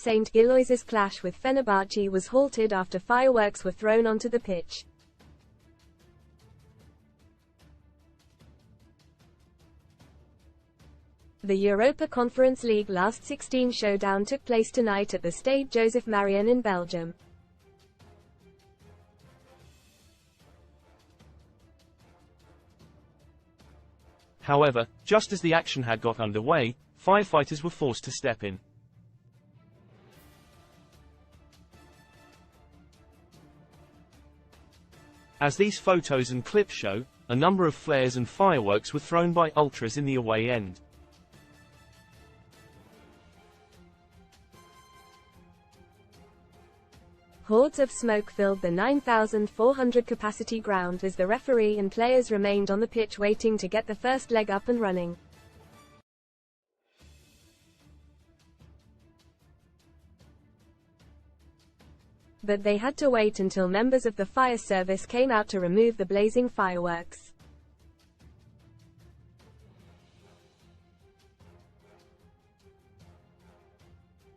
St. Gillois's clash with Fenerbahce was halted after fireworks were thrown onto the pitch. The Europa Conference League Last 16 showdown took place tonight at the Stade Joseph Marion in Belgium. However, just as the action had got underway, firefighters were forced to step in. As these photos and clips show, a number of flares and fireworks were thrown by ultras in the away end. Hordes of smoke filled the 9,400 capacity ground as the referee and players remained on the pitch waiting to get the first leg up and running. But they had to wait until members of the fire service came out to remove the blazing fireworks.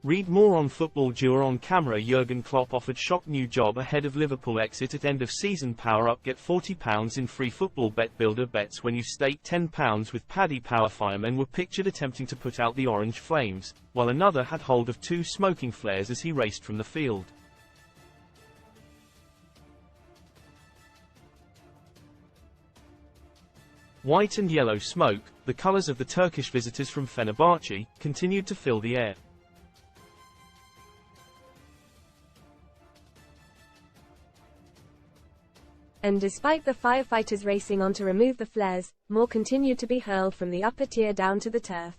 Read more on football. On camera. Jurgen Klopp offered shock new job ahead of Liverpool exit at end of season. Power up, get £40 in free football bet builder bets when you stake £10 with Paddy Power. Firemen were pictured attempting to put out the orange flames, while another had hold of two smoking flares as he raced from the field. White and yellow smoke, the colours of the Turkish visitors from Fenerbahce, continued to fill the air. And despite the firefighters racing on to remove the flares, more continued to be hurled from the upper tier down to the turf.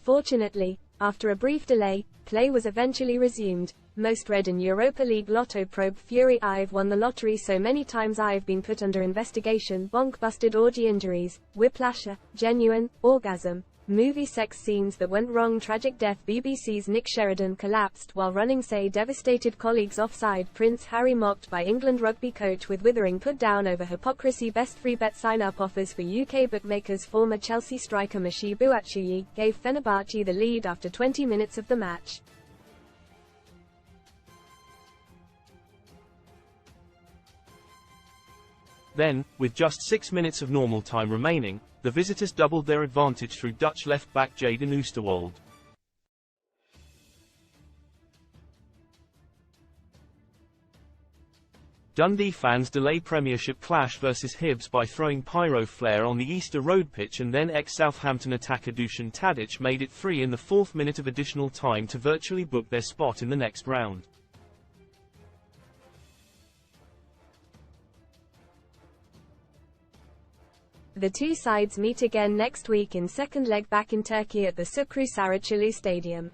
Fortunately, after a brief delay, play was eventually resumed. Most read in Europa League Lotto probe Fury. I've won the lottery so many times I've been put under investigation. Bonk busted orgy injuries, whiplasher, genuine, orgasm. Movie sex scenes that went wrong. Tragic death. BBC's Nick Sheridan collapsed while running. Say devastated colleagues offside. Prince Harry mocked by England rugby coach with withering put down over hypocrisy. Best free bet sign-up offers for UK bookmakers. Former Chelsea striker Michy Batshuayi gave Fenerbahce the lead after 20 minutes of the match. Then, with just 6 minutes of normal time remaining, the visitors doubled their advantage through Dutch left-back Jayden Oosterwolde. Dundee fans delay Premiership clash versus Hibs by throwing pyro flare on the Easter Road pitch, and then ex-Southampton attacker Dusan Tadic made it 3 in the 4th minute of additional time to virtually book their spot in the next round. The two sides meet again next week in second leg back in Turkey at the Sukru Saraçoğlu Stadium.